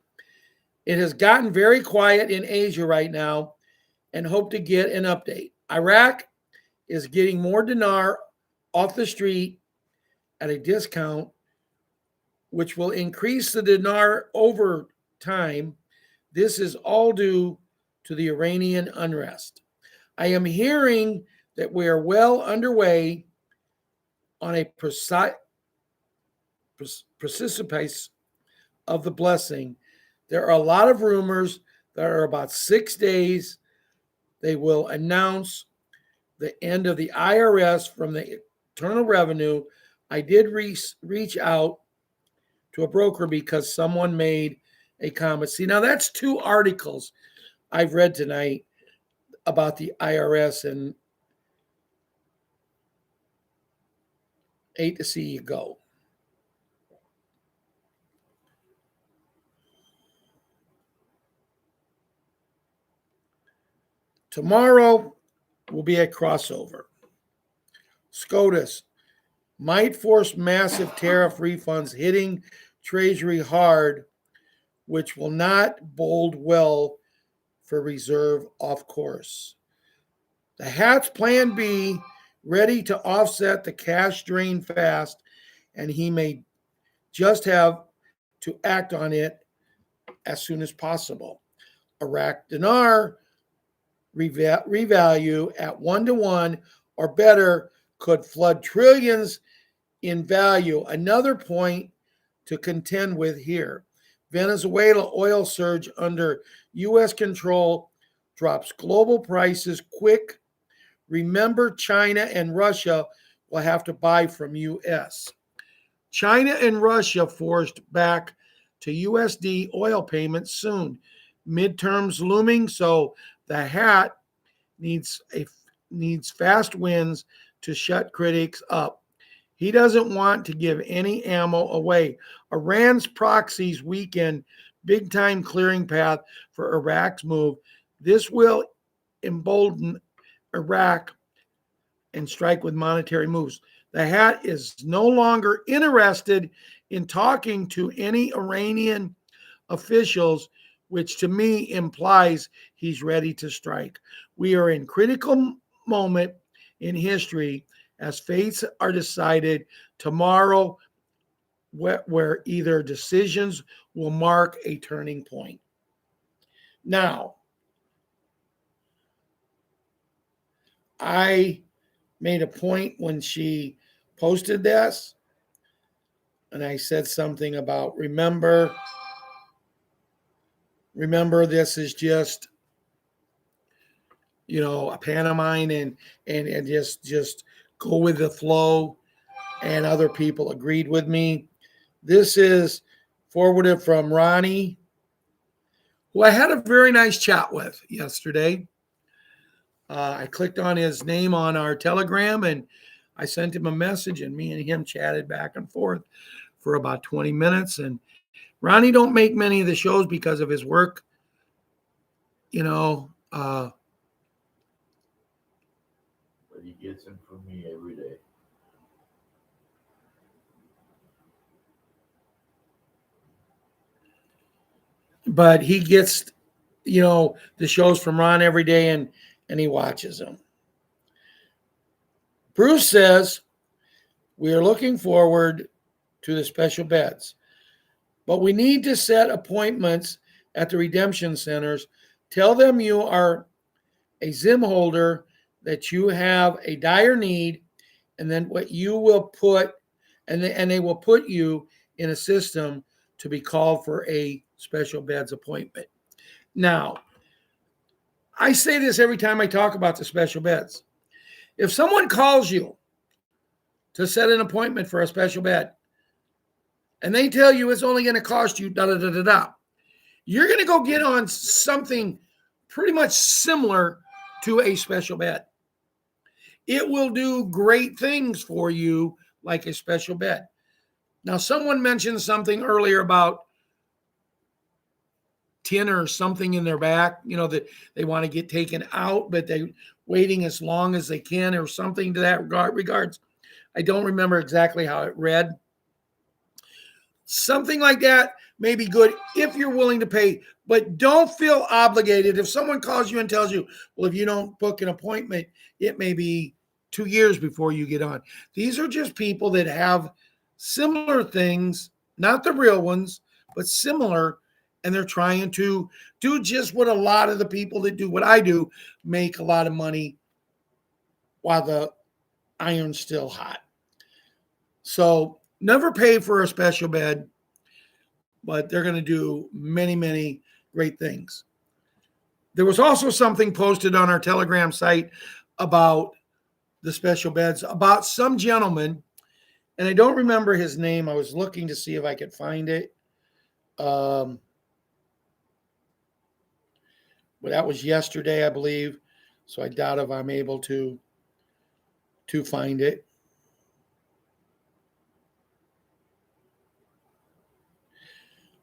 It has gotten very quiet in Asia right now, and hope to get an update. Iraq is getting more dinar off the street at a discount, which will increase the dinar over time. This is all due to the Iranian unrest. I am hearing that we are well underway on a precipice of the blessing. There are a lot of rumors that are about 6 days they will announce the end of the IRS from the Internal Revenue. I did reach out to a broker because someone made a comment. See, now that's 2 articles I've read tonight about the IRS, and Hate to see you go. Tomorrow will be a crossover. SCOTUS might force massive tariff refunds hitting Treasury hard, which will not bode well for Reserve, of course. The Hat's plan B, ready to offset the cash drain fast, and he may just have to act on it as soon as possible. Iraq dinar revalue at 1-to-1 or better could flood trillions in value. Another point to contend with here. Venezuela oil surge under U.S. control drops global prices quick. Remember, China and Russia will have to buy from U.S. China and Russia forced back to USD oil payments soon. Midterms looming, so the Hat needs fast wins to shut critics up. He doesn't want to give any ammo away. Iran's proxies weaken big-time clearing path for Iraq's move. This will embolden Iraq and strike with monetary moves. The Hat is no longer interested in talking to any Iranian officials, which to me implies he's ready to strike. We are in critical moment in history as fates are decided tomorrow, where either decisions will mark a turning point. Now, I made a point when she posted this, and I said something about remember this is just, a pantomime and just go with the flow. And other people agreed with me. This is forwarded from Ronnie, who I had a very nice chat with yesterday. I clicked on his name on our Telegram and I sent him a message, and me and him chatted back and forth for about 20 minutes. And Ronnie don't make many of the shows because of his work, But he gets them from me every day. but he gets, the shows from Ron every day and he watches them. Bruce says, we are looking forward to the special beds, but we need to set appointments at the redemption centers. Tell them you are a Zim holder, that you have a dire need, and then what you will put, and they will put you in a system to be called for a special beds appointment. Now, I say this every time I talk about the special beds. If someone calls you to set an appointment for a special bed, and they tell you it's only going to cost you da-da-da-da-da, you're going to go get on something pretty much similar to a special bed. It will do great things for you like a special bed. Now, someone mentioned something earlier about tin or something in their back, that they want to get taken out, but they're waiting as long as they can or something to that regards. I don't remember exactly how it read. Something like that may be good if you're willing to pay, but don't feel obligated. If someone calls you and tells you, well, if you don't book an appointment, it may be 2 years before you get on. These are just people that have similar things, not the real ones, but similar, and they're trying to do just what a lot of the people that do what I do make a lot of money while the iron's still hot. So never pay for a special bed, but they're going to do many, many great things. There was also something posted on our Telegram site about the special beds, about some gentleman, and I don't remember his name. I was looking to see if I could find it. But that was yesterday, I believe. So I doubt if I'm able to find it.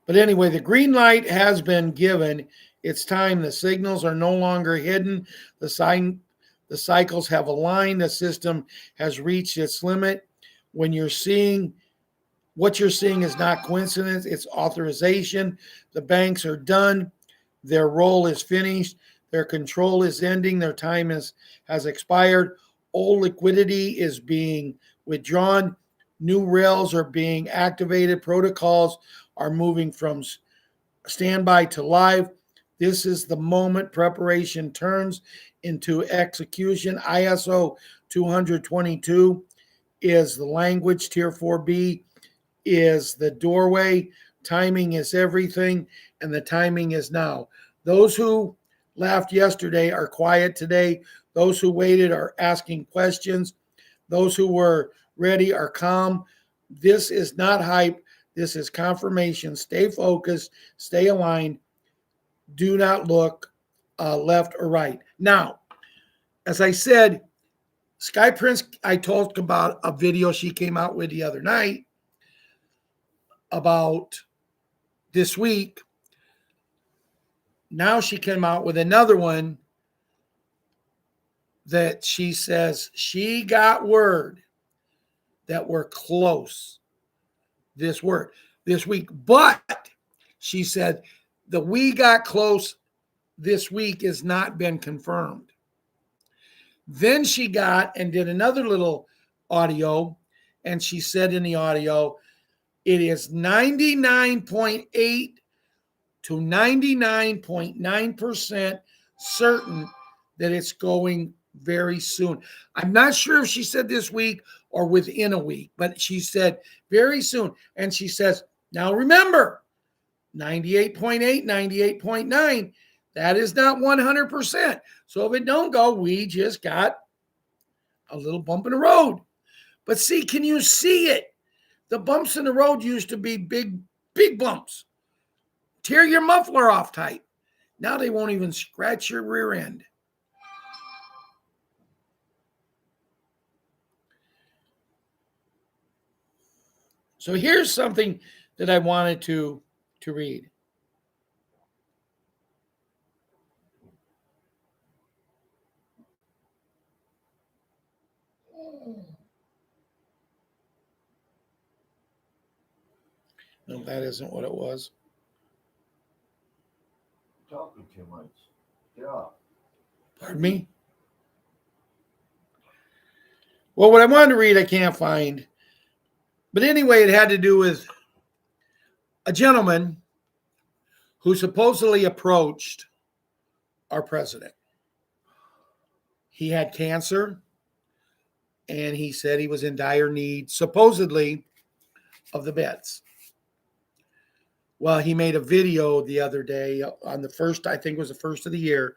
But anyway, the green light has been given. It's time. The signals are no longer hidden. The cycles have aligned. The system has reached its limit. When you're seeing what you're seeing is not coincidence, it's authorization. The banks are done. Their role is finished. Their control is ending. Their time has expired. Old liquidity is being withdrawn. New rails are being activated. Protocols are moving from standby to live. This is the moment preparation turns into execution. ISO 222 is the language. Tier 4B is the doorway. Timing is everything, and the timing is now. Those who laughed yesterday are quiet today. Those who waited are asking questions. Those who were ready are calm. This is not hype. This is confirmation. Stay focused. Stay aligned. Do not look left or right. Now, as I said, Sky Prince, I talked about a video she came out with the other night about this week. Now she came out with another one that she says she got word that we're close this week. But she said the we got close this week has not been confirmed. Then she got and did another little audio, and she said in the audio, it is 99.8 to 99.9% certain that it's going very soon. I'm not sure if she said this week or within a week, but she said very soon. And she says, now remember, 98.8, 98.9, that is not 100%. So if it don't go, we just got a little bump in the road. But see, can you see it? The bumps in the road used to be big, big bumps. Tear your muffler off tight. Now they won't even scratch your rear end. So here's something that I wanted to read. No, that isn't what it was. Talking too much. Yeah. Pardon me? Well, what I wanted to read, I can't find. But anyway, it had to do with a gentleman who supposedly approached our president. He had cancer, and he said he was in dire need, supposedly, of the beds. Well, he made a video the other day on the first, I think it was the first of the year,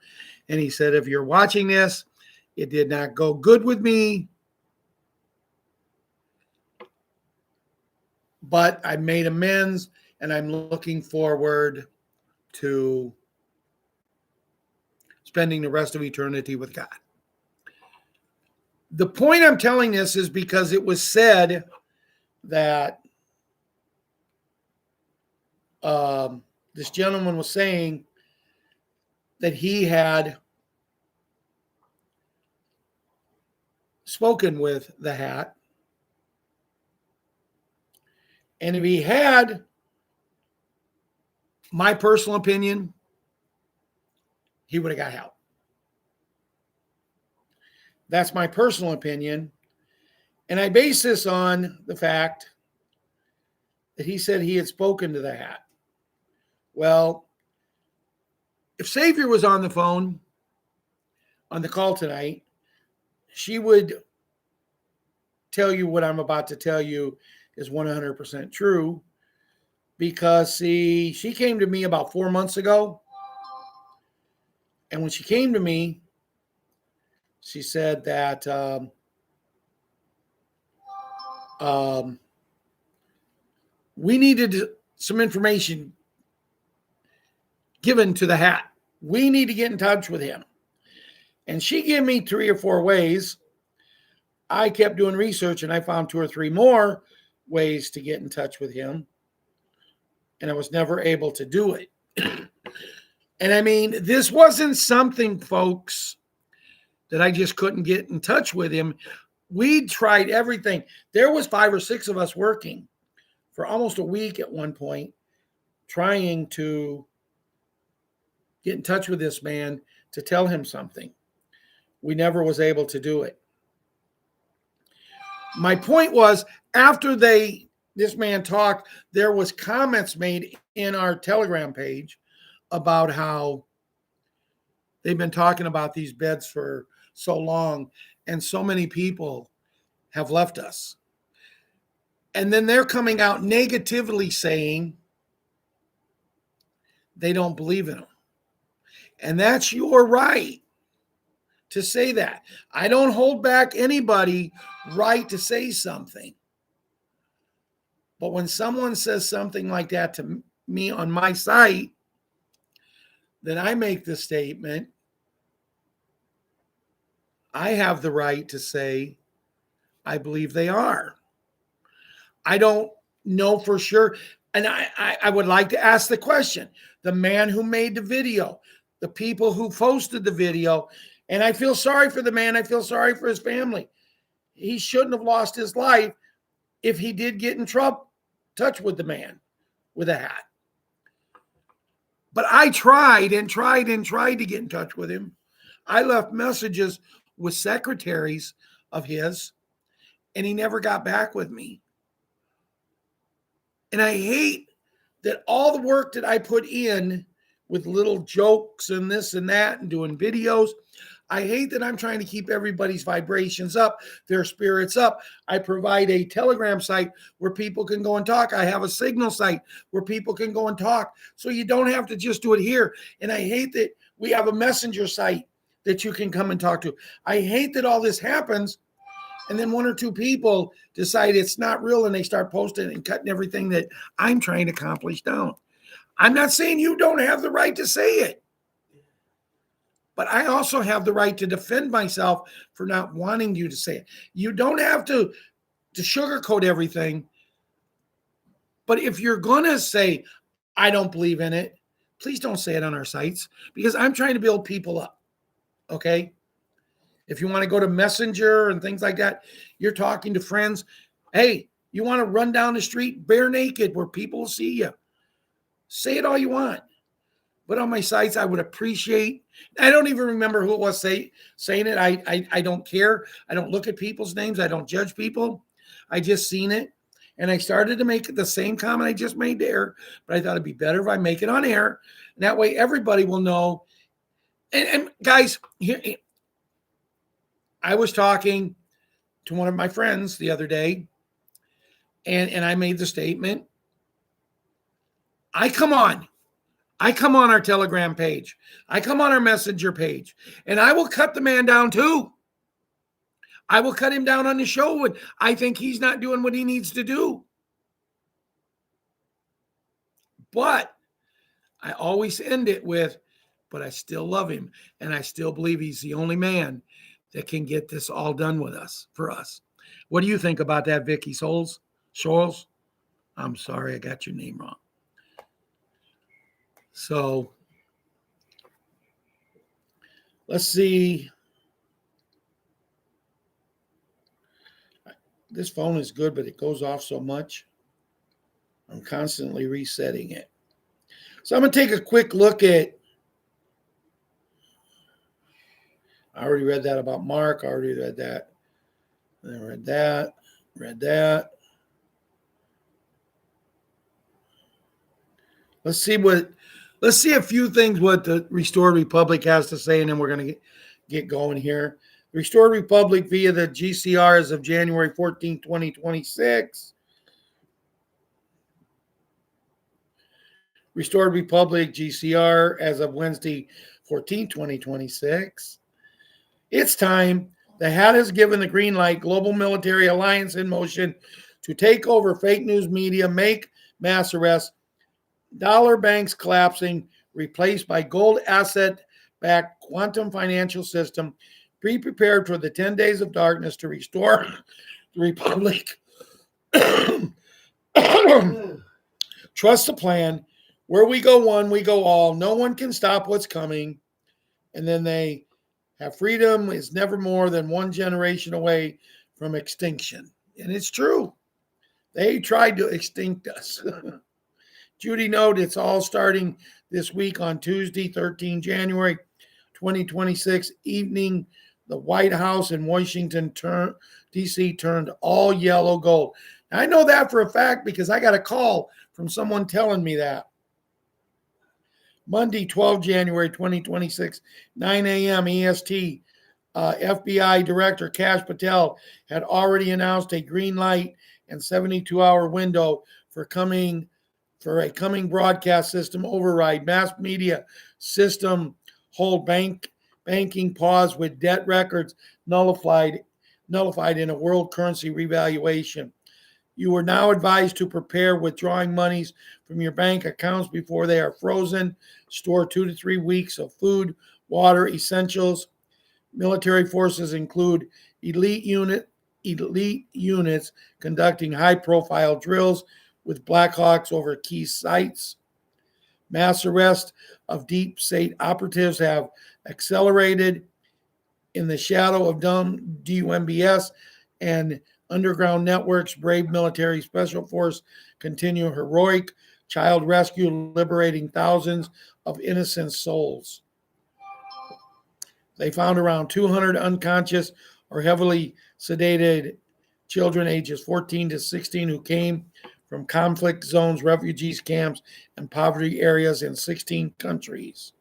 and he said, if you're watching this, it did not go good with me, but I made amends, and I'm looking forward to spending the rest of eternity with God. The point I'm telling this is because it was said that this gentleman was saying that he had spoken with the hat. And if he had, my personal opinion, he would have got help. That's my personal opinion. And I base this on the fact that he said he had spoken to the hat. Well, if Savior was on the phone on the call tonight, she would tell you what I'm about to tell you is 100% true, because see, she came to me about 4 months ago, and when she came to me, she said that we needed some information given to the hat. We need to get in touch with him. And she gave me 3 or 4 ways. I kept doing research, and I found 2 or 3 more ways to get in touch with him. and I was never able to do it. And I mean, this wasn't something, folks, that I just couldn't get in touch with him. We tried everything. There was 5 or 6 of us working for almost a week at one point, trying to get in touch with this man to tell him something. We never was able to do it. My point was, after this man talked, there was comments made in our Telegram page about how they've been talking about these beds for so long, and so many people have left us. And then they're coming out negatively saying they don't believe in them. And that's your right to say that. I don't hold back anybody right to say something. But when someone says something like that to me on my site, then I make the statement, I have the right to say, I believe they are. I don't know for sure. And I would like to ask the question, the man who made the video, the people who posted the video, and I feel sorry for the man. I feel sorry for his family. He shouldn't have lost his life if he did get in touch with the man with a hat. But I tried and tried and tried to get in touch with him. I left messages with secretaries of his, and he never got back with me. And I hate that all the work that I put in with little jokes and this and that and doing videos, I hate that I'm trying to keep everybody's vibrations up, their spirits up. I provide a Telegram site where people can go and talk. I have a Signal site where people can go and talk. So you don't have to just do it here. And I hate that we have a messenger site that you can come and talk to. I hate that all this happens and then 1 or 2 people decide it's not real and they start posting and cutting everything that I'm trying to accomplish down. I'm not saying you don't have the right to say it, but I also have the right to defend myself for not wanting you to say it. You don't have to sugarcoat everything, but if you're going to say, I don't believe in it, please don't say it on our sites, because I'm trying to build people up, okay? If you want to go to Messenger and things like that, you're talking to friends. Hey, you want to run down the street bare naked where people will see you? Say it all you want. But on my sites, I would appreciate, I don't even remember who it was saying it. I don't care. I don't look at people's names. I don't judge people. I just seen it. And I started to make the same comment I just made there, but I thought it'd be better if I make it on air. And that way everybody will know. And guys, here, I was talking to one of my friends the other day, and I made the statement. I come on our Telegram page. I come on our Messenger page, and I will cut the man down too. I will cut him down on the show when I think he's not doing what he needs to do. But I always end it with, but I still love him, and I still believe he's the only man that can get this all done with us, for us. What do you think about that, Vicky Scholes? I'm sorry, I got your name wrong. So let's see. This phone is good, but it goes off so much. I'm constantly resetting it. So I'm going to take a quick look at, I already read that about Mark. I already read that. I read that. Let's see a few things what the Restored Republic has to say, and then we're going to get going here. Restored Republic via the GCR as of January 14, 2026. Restored Republic GCR as of Wednesday 14, 2026. It's time. The hat has given the green light. Global military alliance in motion to take over fake news media, make mass arrests, dollar banks collapsing, replaced by gold asset-backed quantum financial system. Be prepared for the 10 days of darkness to restore the Republic. Trust the plan. Where we go one, we go all. No one can stop what's coming. And then they have freedom is never more than one generation away from extinction. And it's true. They tried to extinct us. Judy noted it's all starting this week on Tuesday, 13 January 2026 evening. The White House in Washington, D.C. turned all yellow gold. Now, I know that for a fact because I got a call from someone telling me that. Monday, 12 January 2026, 9 a.m. EST, FBI Director Kash Patel had already announced a green light and 72-hour window for a coming broadcast system override. Mass media system hold banking pause with debt records nullified in a world currency revaluation. You are now advised to prepare withdrawing monies from your bank accounts before they are frozen. Store 2 to 3 weeks of food, water, essentials. Military forces include elite units conducting high-profile drills with Blackhawks over key sites. Mass arrest of deep state operatives have accelerated in the shadow of DUMBS and underground networks. Brave military special force continue heroic child rescue, liberating thousands of innocent souls. They found around 200 unconscious or heavily sedated children ages 14 to 16 who came from conflict zones, refugees camps, and poverty areas in 16 countries.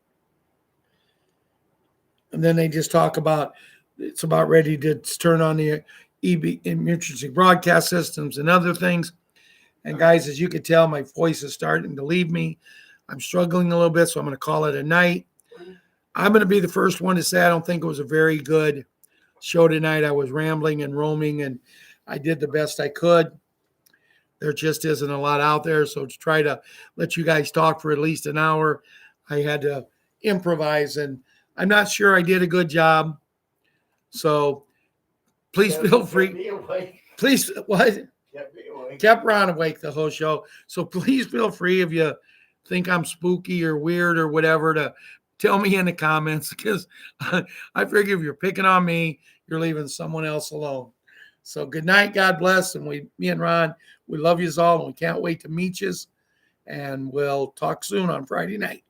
And then they just talk about it's about ready to turn on the emergency broadcast systems and other things. And guys, as you can tell, my voice is starting to leave me. I'm struggling a little bit, so I'm going to call it a night. I'm going to be the first one to say I don't think it was a very good show tonight. I was rambling and roaming, and I did the best I could. There just isn't a lot out there, so to try to let you guys talk for at least an hour, I had to improvise, and I'm not sure I did a good job. So please feel free. Please, what? Kept Ron awake the whole show. So please feel free if you think I'm spooky or weird or whatever to tell me in the comments, because I figure if you're picking on me, you're leaving someone else alone. So good night. God bless. And me and Ron, we love you all, and we can't wait to meet you. And we'll talk soon on Friday night.